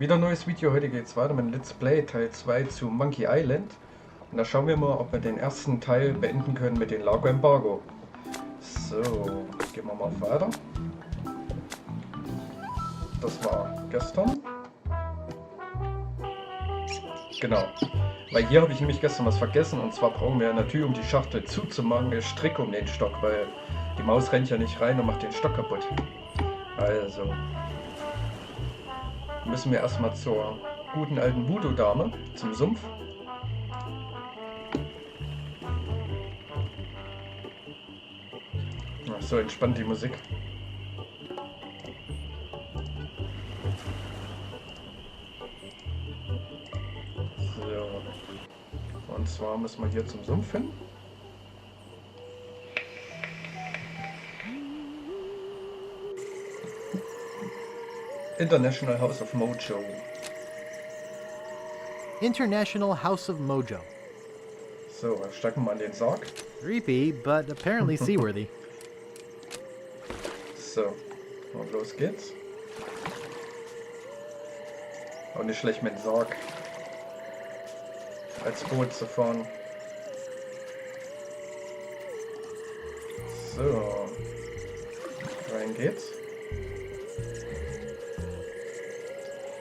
Wieder ein neues Video, heute geht es weiter mit Let's Play Teil 2 zu Monkey Island. Und da schauen wir mal, ob wir den ersten Teil beenden können mit dem Largo Embargo. So, gehen wir mal weiter. Das war gestern. Genau. Weil hier habe ich nämlich gestern was vergessen, und zwar brauchen wir natürlich, um die Schachtel zuzumachen, eine Strick um den Stock, weil die Maus rennt ja nicht rein und macht den Stock kaputt. Also müssen wir erstmal zur guten alten Voodoo-Dame, zum Sumpf. Ach, so entspannt die Musik. So. Und zwar müssen wir hier zum Sumpf hin. International House of Mojo. International House of Mojo. So, stecken wir an den Sarg. Creepy, but apparently seaworthy. So, und los geht's. Auch nicht schlecht mit dem Sarg als Boot zu fahren. So, rein geht's.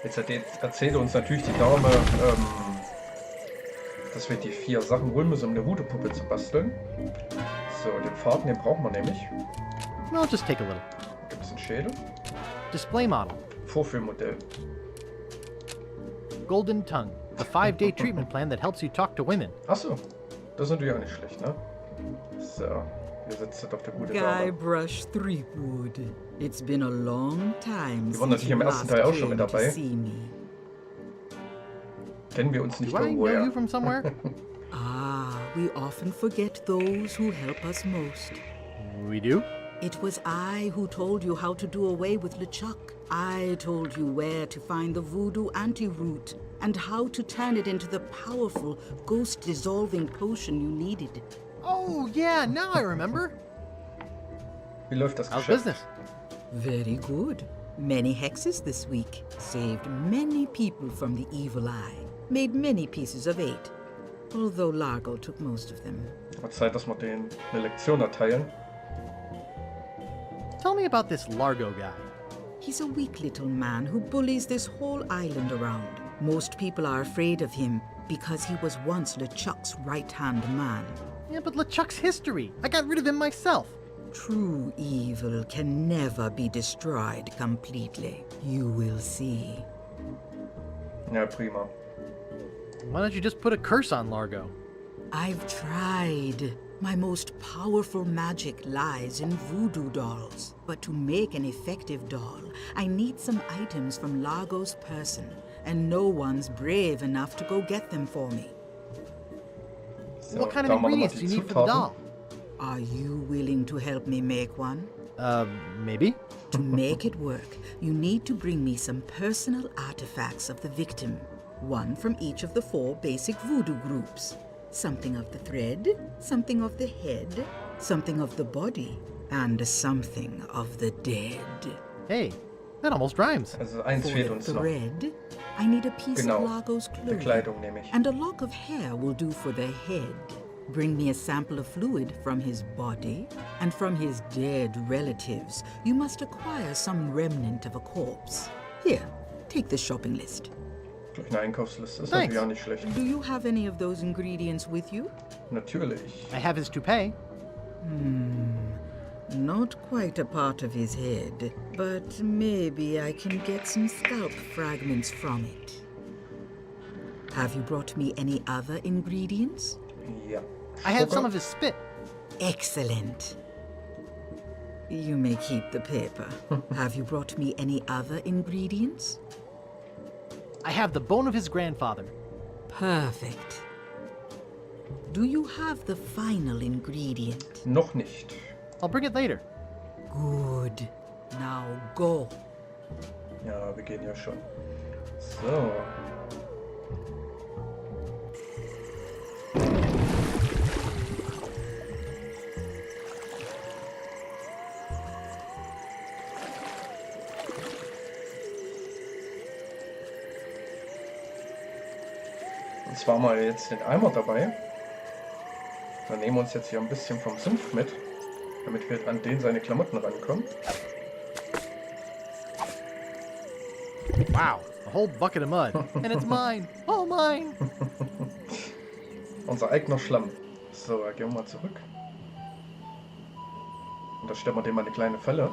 Jetzt erzählt uns natürlich die Dame, dass wir die 4 Sachen holen müssen, um eine Voodoo-Puppe zu basteln. So, den Faden, den brauchen wir nämlich. I'll just take a little. Gibt es einen Schädel? Display model. Vorführmodell. Golden tongue. The 5-day treatment plan that helps you talk to women. Achso, das ist natürlich auch nicht schlecht, ne? So, hier sitzt doch der gute Dame. Guybrush Threepwood. It's been a long time Die waren since natürlich you im ersten last Teil auch schon mit came to dabei. see me. Kennen wir uns nicht Do I irgendwo know her? you from somewhere? Ah, we often forget those who help us most. We do? It was I who told you how to do away with LeChuck. I told you where to find the voodoo antiroot and how to turn it into the powerful, ghost-dissolving potion you needed. Oh, yeah, now I remember. Wie läuft das How's Geschäft? business? Very good. Many hexes this week. Saved many people from the evil eye. Made many pieces of 8. Although Largo took most of them. Wird Zeit, dass wir denen eine Lektion erteilen. Tell me about this Largo guy. He's a weak little man who bullies this whole island around. Most people are afraid of him because he was once LeChuck's right-hand man. Yeah, but LeChuck's history. I got rid of him myself. True evil can never be destroyed completely. You will see. Ja, prima. Why don't you just put a curse on Largo? I've tried. My most powerful magic lies in voodoo dolls. But to make an effective doll, I need some items from Largo's person, and no one's brave enough to go get them for me. So, What kind da of haben wir nochmal ingredients do die you need for the Zutaten. doll? Are you willing to help me make one? Maybe? To make it work, you need to bring me some personal artifacts of the victim. One from each of the 4 basic voodoo groups. Something of the thread, something of the head, something of the body, and something of the dead. Hey, that almost rhymes. Also eins For fehlt the uns noch. thread, I need a piece Genau, of Largo's Die clothing. Kleidung nehme ich. And a lock of hair will do for the head. Bring me a sample of fluid from his body, and from his dead relatives, you must acquire some remnant of a corpse. Here, take the shopping list. Gleich eine Einkaufsliste, ist Thanks. natürlich auch nicht schlecht. Do you have any of those ingredients with you? Natürlich. I have his toupee. Not quite a part of his head, but maybe I can get some scalp fragments from it. Have you brought me any other ingredients? Ja. I have Sugar. some of his spit. Excellent. You may keep the paper. Have you brought me any other ingredients? I have the bone of his grandfather. Perfect. Do you have the final ingredient? Noch nicht. I'll bring it later. Good. Now go. Ja, wir gehen ja schon. So. zwar mal jetzt den Eimer dabei. Dann nehmen wir uns jetzt hier ein bisschen vom Sumpf mit, damit wir an den seine Klamotten rankommen. Wow, a whole bucket of mud. And it's mine. All mine. Unser eigener Schlamm. So, gehen wir mal zurück. Und da stellen wir dem mal eine kleine Falle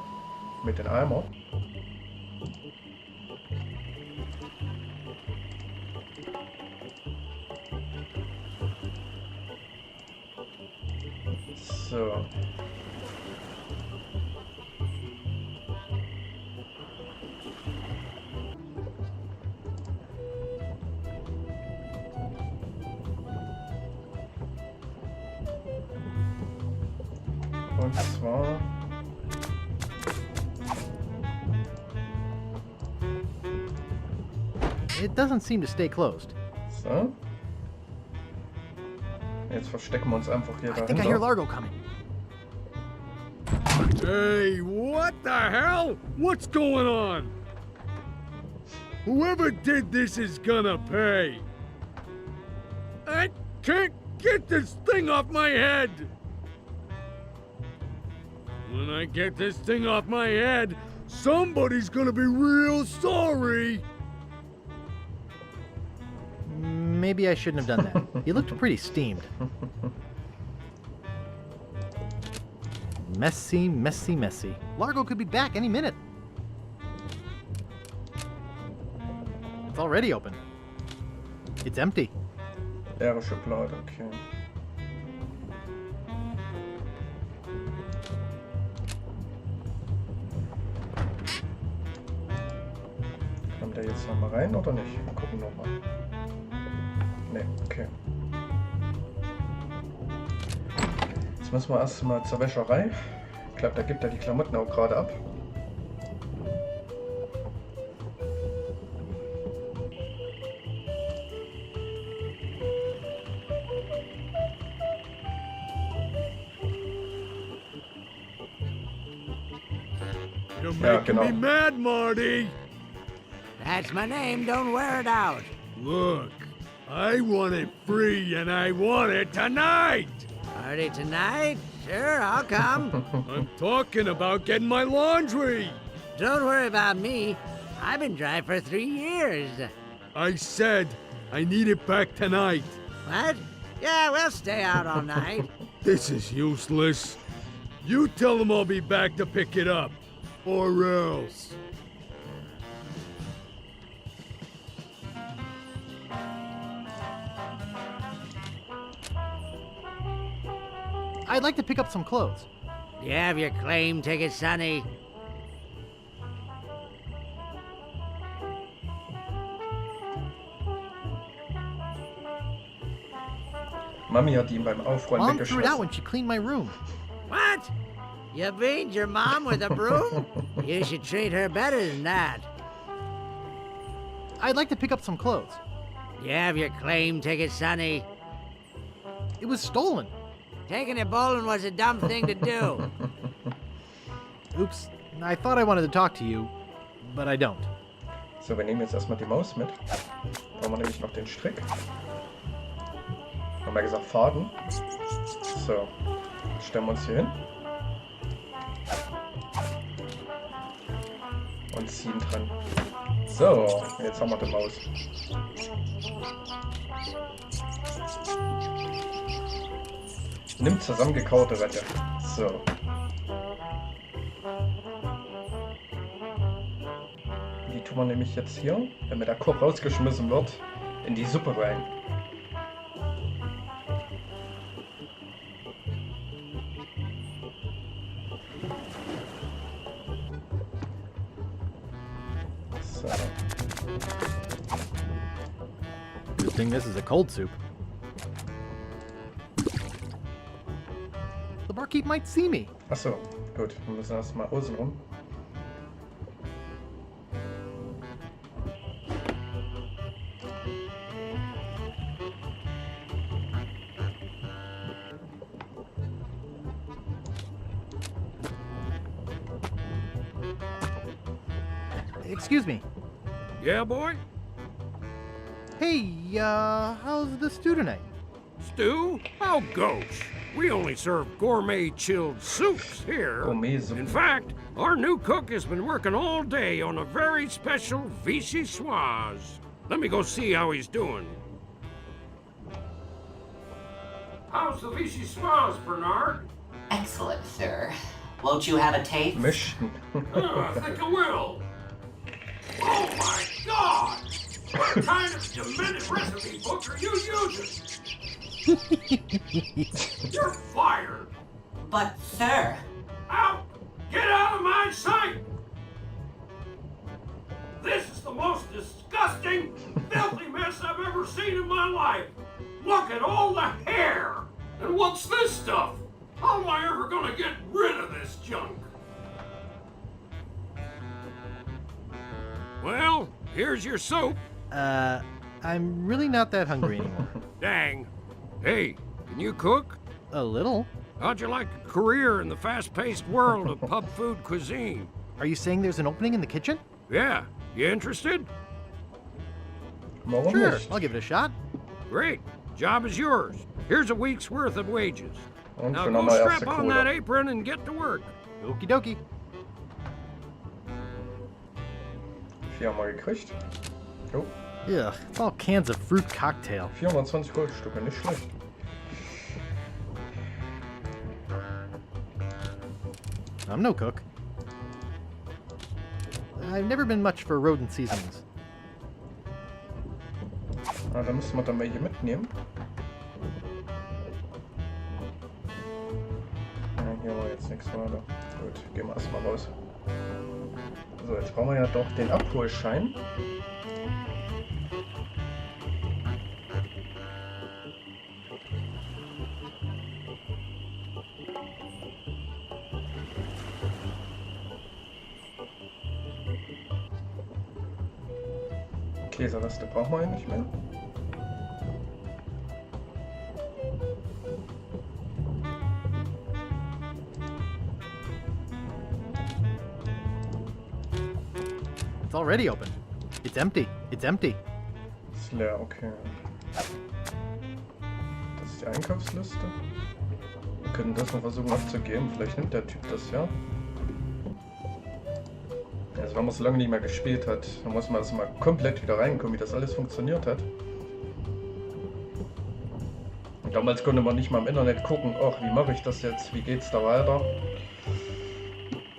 mit den Eimer. So. Und zwar It doesn't seem to stay closed. so. Jetzt verstecken wir uns einfach hier I think I hear dahinter. Largo coming. Hey, what the hell? What's going on? Whoever did this is gonna pay. I can't get this thing off my head. When I get this thing off my head, somebody's gonna be real sorry. Maybe I shouldn't have done that. He looked pretty steamed. Messy, messy, messy. Largo could be back any minute. It's already open. It's empty. Leere Schublade, okay. Kommt der jetzt nochmal rein oder nicht? Mal gucken nochmal. Ne, okay. Jetzt müssen wir erstmal zur Wäscherei. Ich glaube, da gibt er die Klamotten auch gerade ab. You're Yeah, making genau. me mad, Marty. That's my name, don't wear it out. Look, I want it free and I want it tonight. Party tonight? Sure, I'll come. I'm talking about getting my laundry. Don't worry about me. I've been dry for 3 years. I said I need it back tonight. What? Yeah, we'll stay out all night. This is useless. You tell them I'll be back to pick it up. Or else. I'd like to pick up some clothes. You have your claim ticket, Sonny? Mami hat ihn beim Aufräumen Mom threw it out weggeschmissen. when she cleaned my room. What? You beat your mom with a broom? You should treat her better than that. I'd like to pick up some clothes. You have your claim ticket, Sonny? It was stolen. Taking it bowling was a dumb thing to do. Oops. I thought I wanted to talk to you, but I don't. So, wir nehmen jetzt erstmal die Maus mit. Brauchen wir nämlich noch den Strick. Haben wir gesagt Faden. So, stellen wir uns hier hin. Und ziehen dran. So, jetzt haben wir die Maus. Nimmt zusammengekaute Rette. So. Die tun wir nämlich jetzt hier, wenn mir der Korb rausgeschmissen wird, in die Suppe rein. So. Good thing this is a cold soup. The barkeep might see me. Achso, gut. Wir müssen erstmal außen rum. Excuse me. Yeah, boy? Hey, how's the stew tonight? Stew? Oh, gosh. We only serve gourmet chilled soups here. Gourmet soup. In fact, our new cook has been working all day on a very special vichyssoise. Let me go see how he's doing. How's the vichyssoise, Bernard? Excellent, sir. Won't you have a taste? Mischen. I think I will. Oh my God! What kind of demented recipe book are you using? You're fired! But, sir... Out! Get out of my sight! This is the most disgusting, filthy mess I've ever seen in my life! Look at all the hair! And what's this stuff? How am I ever gonna get rid of this junk? Well, here's your soup. I'm really not that hungry anymore. Dang. Hey, can you cook? A little? How'd you like a career in the fast-paced world of pub food cuisine? Are you saying there's an opening in the kitchen? Yeah, you interested? Warum Sure, nicht? I'll give it a shot. Great, job is yours. Here's a week's worth of wages. Und Now schon go haben wir strap erste on that Kohle. apron and get to work. Okie dokie. 4 haben wir gekriegt. Jo, Ugh, it's all cans of fruit cocktail. 420 Goldstücke, nicht schlecht. I'm no cook. I've never been much for rodent seasonings. Ah, dann müssen wir dann mal hier mitnehmen. Ja, hier war jetzt nichts weiter. Gut, gehen wir erstmal raus. So, jetzt brauchen wir ja doch den Abholschein. Gläserreste brauchen wir ja nicht mehr. It's already open. It's empty. It's empty. Ist leer, okay. Das ist die Einkaufsliste. Wir können das noch versuchen abzugeben. Vielleicht nimmt der Typ das ja. Also wenn man es lange nicht mehr gespielt hat, dann muss man erstmal komplett wieder reinkommen, wie das alles funktioniert hat. Und damals konnte man nicht mal im Internet gucken, ach, wie mache ich das jetzt, wie geht's da weiter.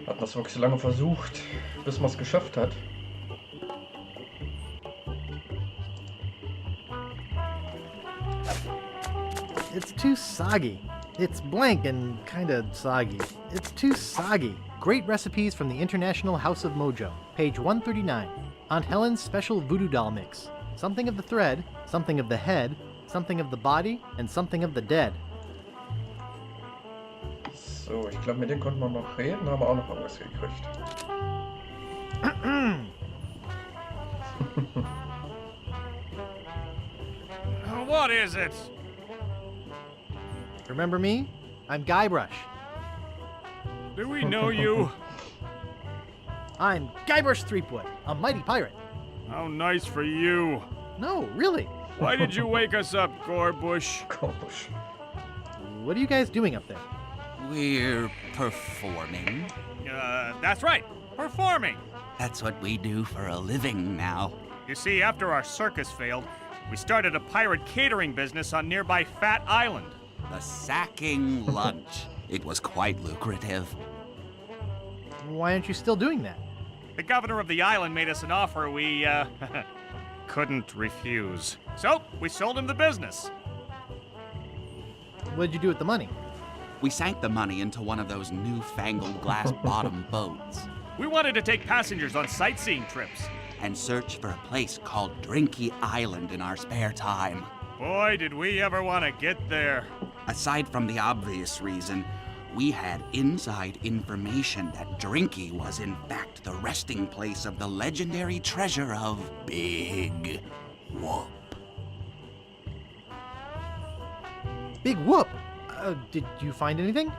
Hat man es wirklich so lange versucht, bis man es geschafft hat. It's too soggy. It's blank and kinda soggy. It's too soggy. Great recipes from the International House of Mojo, page 139. Aunt Helen's special voodoo doll mix. Something of the thread, something of the head, something of the body, and something of the dead. So, ich glaube, mit denen konnten wir noch reden, haben wir auch noch irgendwas gekriegt. What is it? Remember me? I'm Guybrush. Do we know you? I'm Guybrush Threepwood, a mighty pirate. How nice for you. No, really. Why did you wake us up, Gorbush? Komisch. What are you guys doing up there? We're performing. That's right. Performing. That's what we do for a living now. You see, after our circus failed, we started a pirate catering business on nearby Fat Island. The sacking lunch. It was quite lucrative. Why aren't you still doing that? The governor of the island made us an offer we, couldn't refuse. So, we sold him the business. What did you do with the money? We sank the money into one of those newfangled glass-bottom boats We wanted to take passengers on sightseeing trips. and search for a place called Drinky Island in our spare time. Boy, did we ever want to get there. Aside from the obvious reason, we had inside information that Drinky was in fact the resting place of the legendary treasure of Big Whoop. Big whoop! Did you find anything?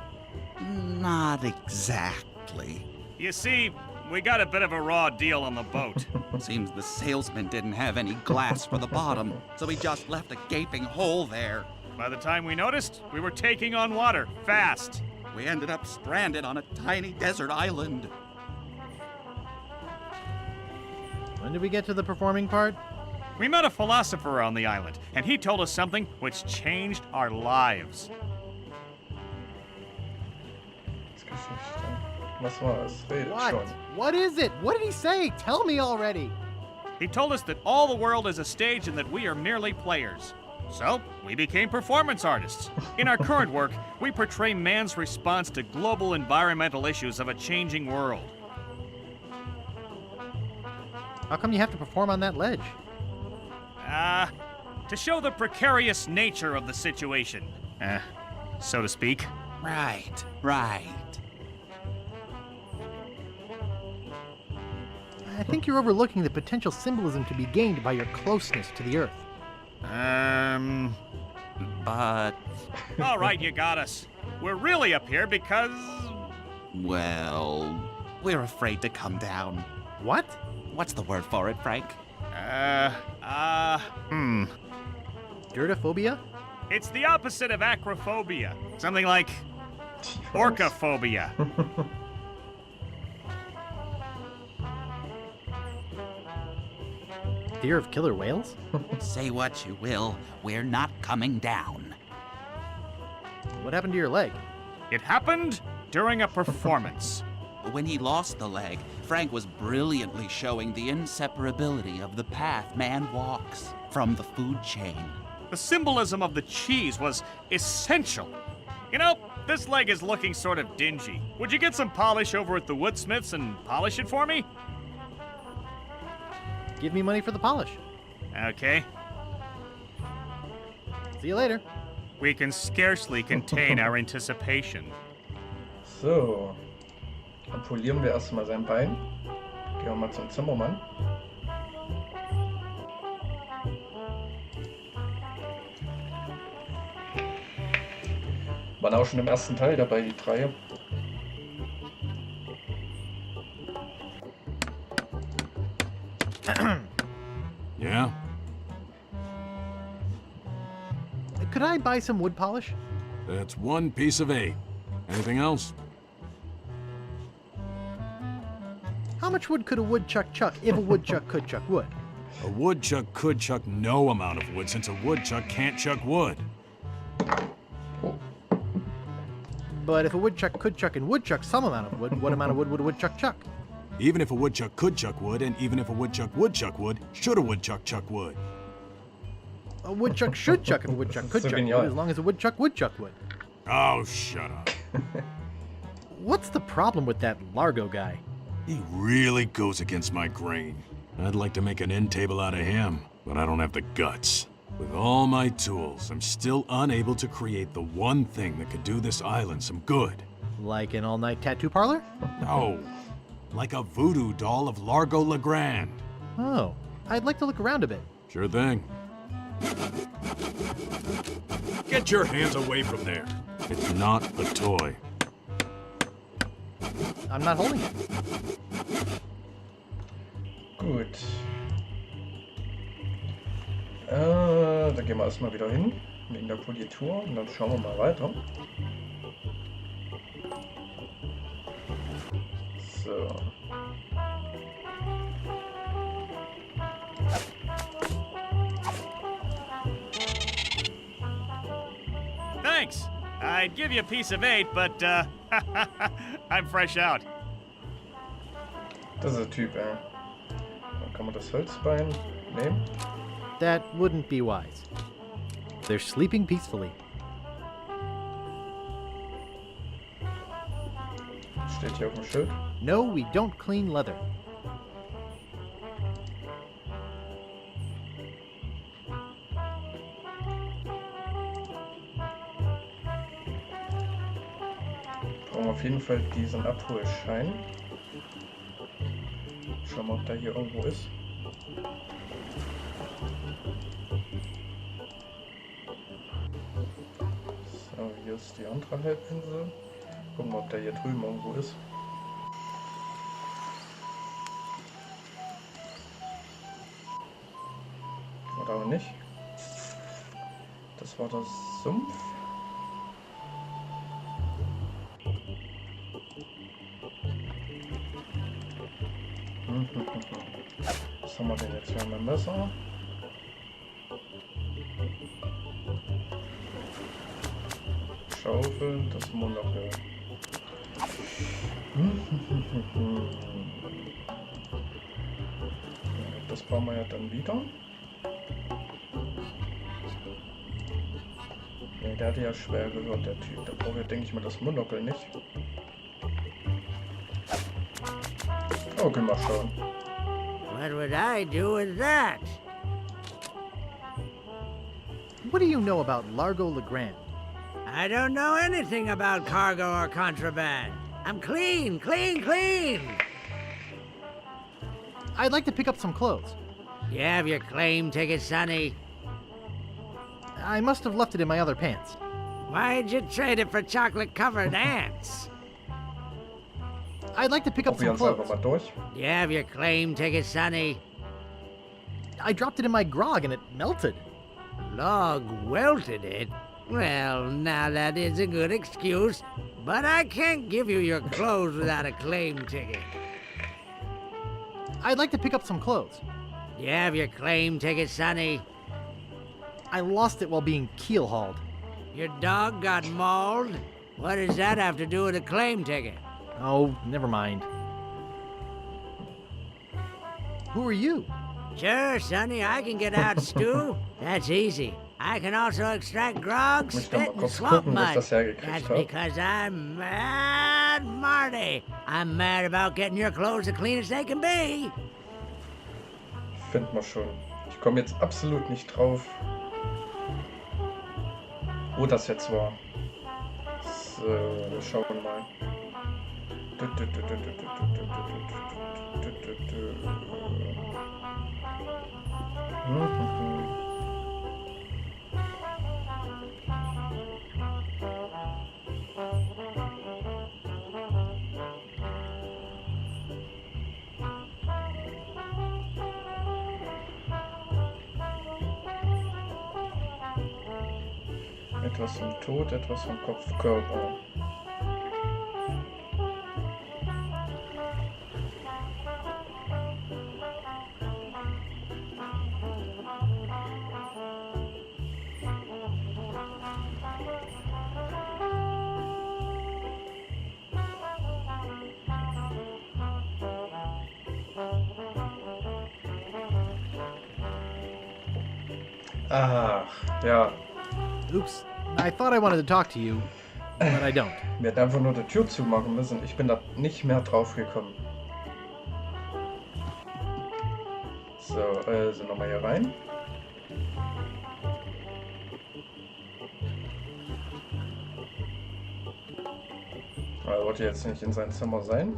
Not exactly. You see, we got a bit of a raw deal on the boat. Seems the salesman didn't have any glass for the bottom, so he just left a gaping hole there. By the time we noticed, we were taking on water, fast. We ended up stranded on a tiny desert island. When did we get to the performing part? We met a philosopher on the island, and he told us something which changed our lives. Was war's? Redet What? schon. What is it? What did he say? Tell me already. He told us that all the world is a stage and that we are merely players. So, we became performance artists. In our current work, we portray man's response to global environmental issues of a changing world. How come you have to perform on that ledge? To show the precarious nature of the situation. So to speak. Right. I think you're overlooking the potential symbolism to be gained by your closeness to the Earth. But, All right, you got us. We're really up here because... well, we're afraid to come down. What? What's the word for it, Frank? Dirtophobia? It's the opposite of acrophobia. Something like orcaphobia. Fear of killer whales? Say what you will, we're not coming down. What happened to your leg? It happened during a performance. When he lost the leg, Frank was brilliantly showing the inseparability of the path man walks from the food chain. The symbolism of the cheese was essential. You know, this leg is looking sort of dingy. Would you get some polish over at the woodsmiths and polish it for me? Give me money for the polish. Okay. See you later. We can scarcely contain our anticipation. So. Dann polieren wir erstmal sein Bein. Gehen wir mal zum Zimmermann. Waren auch schon im ersten Teil dabei, die drei. Yeah? Could I buy some wood polish? That's 1 piece of 8. Anything else? How much wood could a woodchuck chuck if a woodchuck could chuck wood? A woodchuck could chuck no amount of wood since a woodchuck can't chuck wood. But if a woodchuck could chuck and woodchuck some amount of wood, what amount of wood would a woodchuck chuck? Even if a woodchuck could chuck wood, and even if a woodchuck would chuck wood, should a woodchuck chuck wood? A woodchuck should chuck and a woodchuck could So chuck genial. wood as long as a woodchuck would chuck wood. Oh, shut up. What's the problem with that Largo guy? He really goes against my grain. I'd like to make an end table out of him, but I don't have the guts. With all my tools, I'm still unable to create the one thing that could do this island some good. Like an all-night tattoo parlor? No, like a voodoo doll of Largo Legrand. Oh, I'd like to look around a bit. Sure thing. Get your hands away from there. It's not a toy. I'm not holding it. Gut. Da gehen wir erstmal wieder hin, wegen der Politur, und dann schauen wir mal weiter. So. Thanks. I'd give you a piece of 8, but I'm fresh out. Das ist der Typ, ey. Dann kann man das Holzbein nehmen. That wouldn't be wise. They're sleeping peacefully. Steht hier auf dem Schild. No, we don't clean leather. Brauchen wir auf jeden Fall diesen Abholschein. Schauen wir, ob der hier irgendwo ist. So, hier ist die andere Halbinsel. Gucken wir, ob der hier drüben irgendwo ist. Das war der Sumpf. Was haben wir denn jetzt? Wir haben ein Messer. Schaufel, das Monokel. Das bauen wir ja dann wieder. Ne, der hatte ja schwer gehört, der Typ. Da brauchen wir, denke ich mal, das Monokel nicht. Okay, mal schauen. What would I do with that? What do you know about Largo Legrand? I don't know anything about cargo or contraband. I'm clean, clean, clean. I'd like to pick up some clothes. You have your claim ticket, Sonny. I must have left it in my other pants. Why'd you trade it for chocolate-covered ants? I'd like to pick up some Probieren wir einfach clothes. mal durch. You have your claim ticket, Sonny. I dropped it in my grog and it melted. Log welted it? Well, now that is a good excuse, but I can't give you your clothes without a claim ticket. I'd like to pick up some clothes. You have your claim ticket, Sonny. I lost it while being keel-hauled. Your dog got mauled? What does that have to do with a claim ticket? Oh, never mind. Who are you? Sure, Sonny, I can get out stew. That's easy. I can also extract grog, Muss ich doch mal spit, and kurz swamp gucken, wo ich mud. das hergekriegt That's habe. because I'm mad, Marty. I'm mad about getting your clothes the cleanest they can be. Finden wir schon. Ich komme jetzt absolut nicht drauf, wo das jetzt war. So, wir schauen mal. Etwas vom Tod, etwas vom Kopf-Körper. Ach, ja. Oops. I thought I wanted to talk to you, but I don't. Wir hätten einfach nur die Tür zumachen müssen. Ich bin da nicht mehr drauf gekommen. So, also nochmal hier rein. Er wollte jetzt nicht in sein Zimmer sein.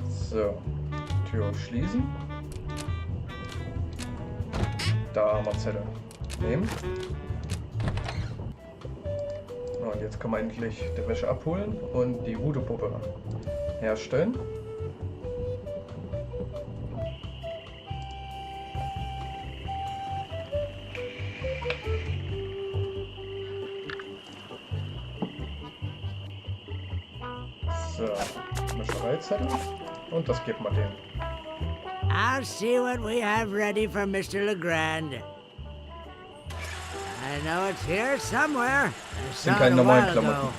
So, Tür schließen. Da haben wir Zettel. Nehmen. Und jetzt kann man endlich die Wäsche abholen und die Voodoo-Puppe herstellen. So, Wäschereizettel. Und das gibt man denen. I'll see what we have ready for Mr. Legrand. I know it's here somewhere. I Sind saw keine it a normalen while Klamotten. ago.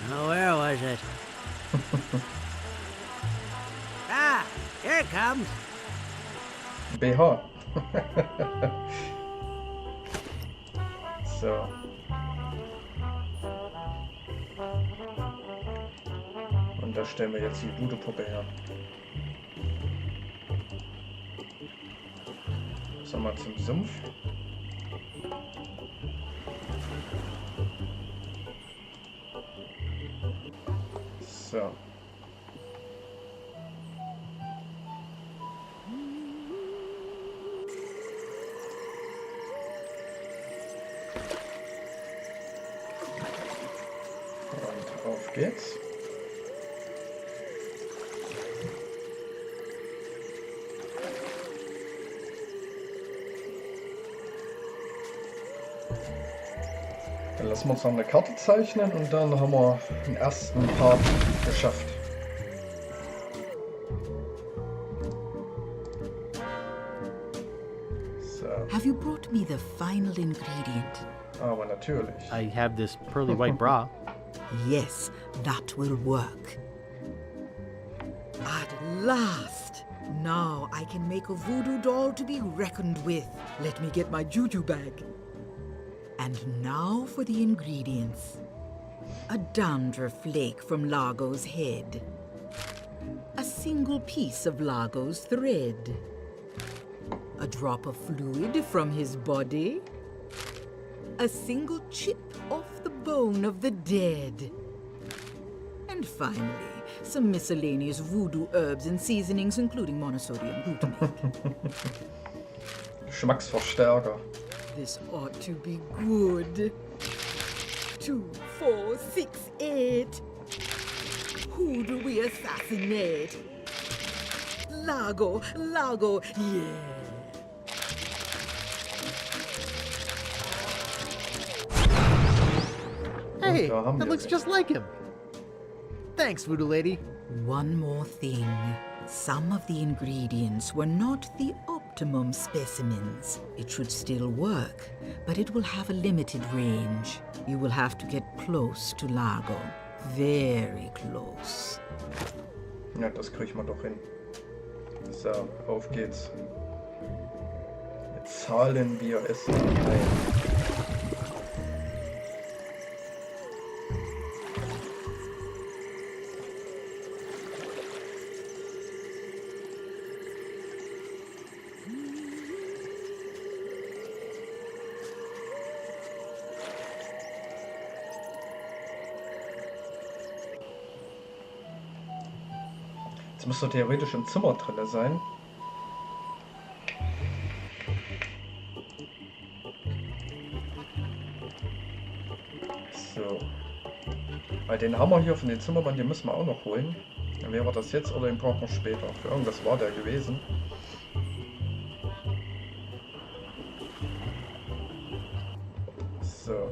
Now, where was it? Ah, here it comes. BH. So. Und da stellen wir jetzt die Voodoo-Puppe her. So, mal zum Sumpf. So. Und auf geht's. Dann lassen wir uns noch eine Karte zeichnen und dann haben wir den ersten Part geschafft. So. Have you brought me the final ingredient? Aber natürlich. I have this pearly white bra. Yes, that will work. At last! Now I can make a voodoo doll to be reckoned with. Let me get my juju bag. And now for the ingredients. A dandruff flake from Largo's head. A single piece of Largo's thread. A drop of fluid from his body. A single chip off the bone of the dead. And finally, some miscellaneous voodoo herbs and seasonings, including monosodium glutamate. Geschmacksverstärker. This ought to be good. 2, 4, 6, 8. Who do we assassinate? Largo, Largo, yeah. Hey, da haben that wir looks sie. just like him. Thanks, Voodoo Lady. One more thing. Some of the ingredients were not the optimum specimens. It should still work, but it will have a limited range. You will have to get close to Largo. Very close. Ja, das kriegen wir doch hin. So, auf geht's. Jetzt zahlen wir es ein. Jetzt müsste theoretisch im Zimmer drin sein. So. Weil den Hammer hier von den Zimmermann, den müssen wir auch noch holen. Dann wäre das jetzt oder den brauchen wir später. Für irgendwas war der gewesen. So.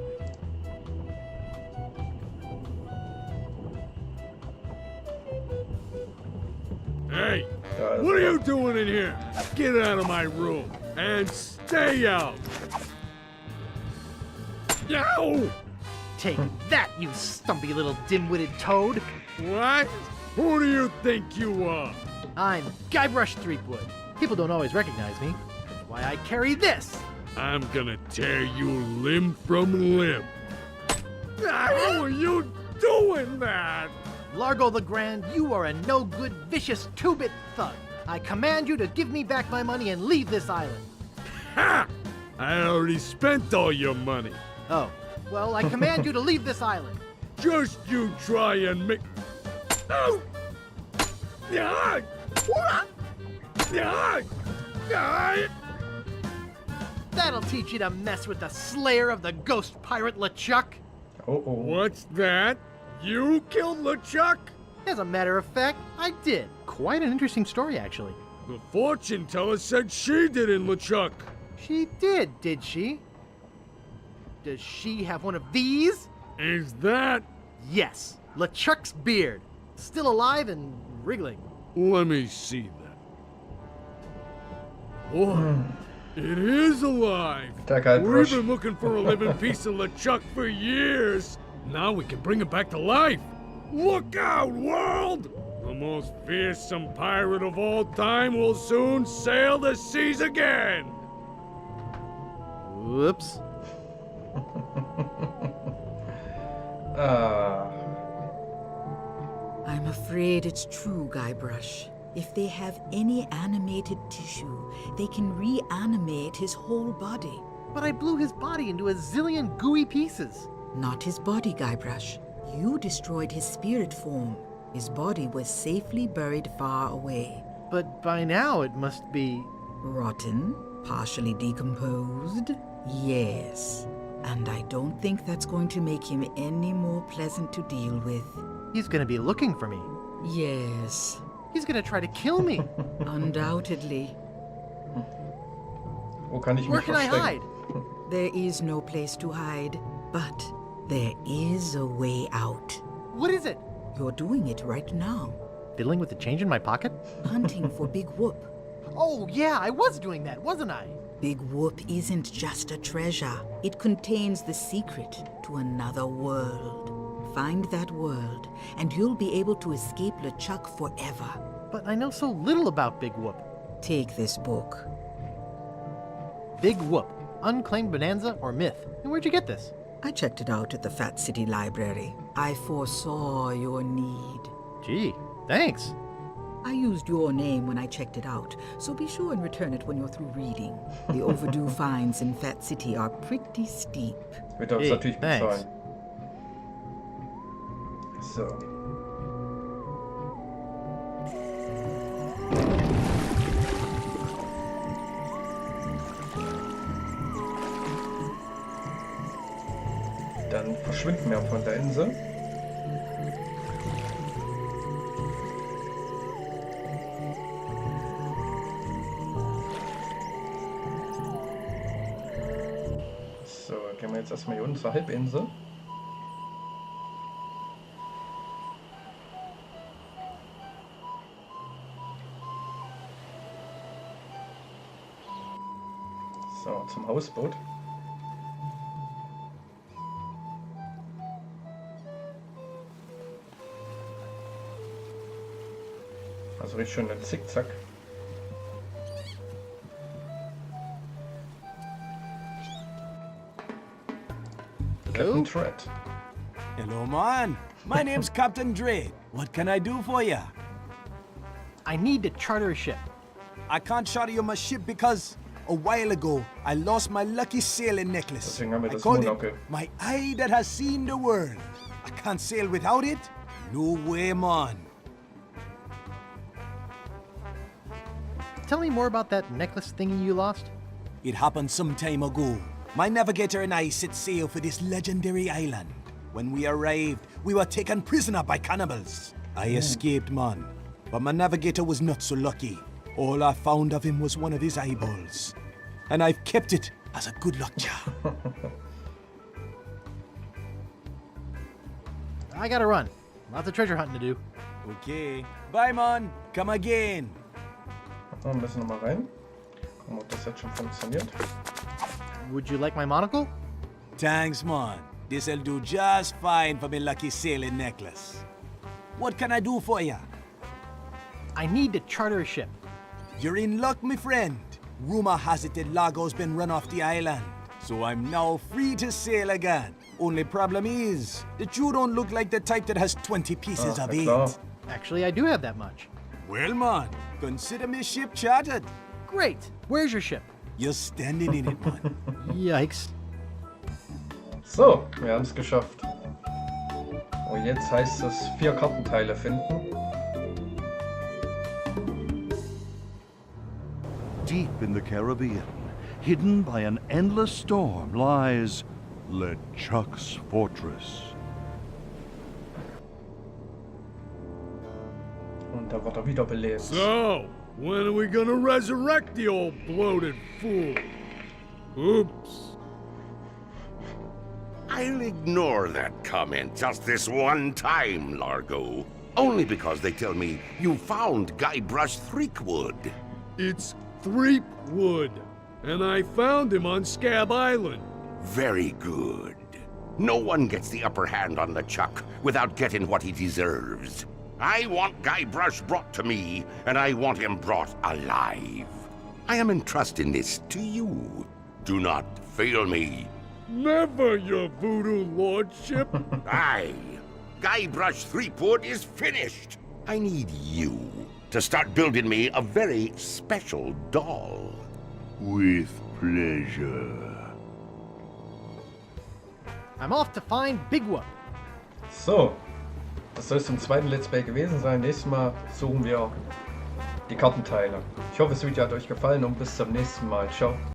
Hey, Da ist what are er. you doing in here? Get out of my room and stay out. Yow! Take that, you stumpy little dim-witted toad. What? Who do you think you are? I'm Guybrush Threepwood. People don't always recognize me. That's why I carry this. I'm gonna tear you limb from limb. How are you doing that? Largo the Grand, you are a no-good, vicious two-bit thug. I command you to give me back my money and leave this island. Ha! I already spent all your money. Oh, well, I command you to leave this island. Just you try and make... Oh! Yeah! Yeah! Yeah! That'll teach you to mess with the slayer of the ghost pirate LeChuck. Oh, oh. What's that? You killed LeChuck? As a matter of fact, I did. Quite an interesting story, actually. The fortune teller said she did in LeChuck. She did she? Does she have one of these? Is that... Yes, LeChuck's beard. Still alive and wriggling. Let me see that. Boy, it is alive. Der Guybrush. We've been looking for a living piece of LeChuck for years. Now we can bring it back to life. Look out, world! The most fearsome pirate of all time will soon sail the seas again. Whoops. I'm afraid it's true, Guybrush. If they have any animated tissue, they can reanimate his whole body. But I blew his body into a zillion gooey pieces. Not his body, Guybrush. You destroyed his spirit form. His body was safely buried far away. But by now it must be... Rotten? Partially decomposed? Yes. And I don't think that's going to make him any more pleasant to deal with. He's gonna be looking for me. Yes. He's gonna try to kill me. Undoubtedly. Wo kann ich Where mich can I verstecken? hide? There is no place to hide. But There is a way out. What is it? You're doing it right now. Fiddling with the change in my pocket? Hunting for Big Whoop. Oh, yeah, I was doing that, wasn't I? Big Whoop isn't just a treasure. It contains the secret to another world. Find that world, and you'll be able to escape LeChuck forever. But I know so little about Big Whoop. Take this book. Big Whoop, Unclaimed Bonanza or Myth. And where'd you get this? I checked it out at the Fat City Library. I foresaw your need. Gee, thanks. I used your name when I checked it out, so be sure and return it when you're through reading. The overdue fines in Fat City are pretty steep. Wird uns natürlich thanks. bezahlen. So. Dann verschwinden wir von der Insel. So, gehen wir jetzt erstmal hier unten zur Halbinsel. So, zum Hausboot. Also richtig schön ein Zickzack. Captain Dread. Hello, man. My name's Captain Dread. What can I do for ya? I need to charter a ship. I can't charter you my ship because a while ago I lost my lucky sailing necklace. Deswegen haben wir I das called Monokel. it my eye that has seen the world. I can't sail without it. No way, man. Tell me more about that necklace thingy you lost. It happened some time ago. My navigator and I set sail for this legendary island. When we arrived, we were taken prisoner by cannibals. I escaped, man. But my navigator was not so lucky. All I found of him was one of his eyeballs. And I've kept it as a good luck charm. I gotta run. Lots of treasure hunting to do. Okay. Bye, man. Come again. Wir müssen nochmal rein. Gucken, ob das jetzt schon funktioniert. Would you like my monocle? Thanks, man. This'll do just fine for my lucky sailing necklace. What can I do for ya? I need to charter a ship. You're in luck, my friend. Rumor has it that Largo's been run off the island, so I'm now free to sail again. Only problem is that you don't look like the type that has 20 pieces of klar. it. Actually, I do have that much. Well, man, consider me ship chartered. Great. Where's your ship? You're standing in it, man. Yikes. So, wir haben es geschafft. Und jetzt heißt es 4 Kartenteile finden. Deep in the Caribbean, hidden by an endless storm, lies LeChuck's fortress. Und da wird er wiederbelebt. So, when are we gonna resurrect the old bloated fool? Oops. I'll ignore that comment just this one time, Largo. Only because they tell me you found Guybrush Threepwood. It's Threepwood, and I found him on Scab Island. Very good. No one gets the upper hand on LeChuck without getting what he deserves. I want Guybrush brought to me, and I want him brought alive. I am entrusting this to you. Do not fail me. Never, your voodoo lordship. Aye. Guybrush Threepwood is finished. I need you to start building me a very special doll. With pleasure. I'm off to find Big Whoop. So, das soll es zum zweiten Let's Play gewesen sein. Nächstes Mal suchen wir die Kartenteile. Ich hoffe, das Video hat euch gefallen und bis zum nächsten Mal. Ciao.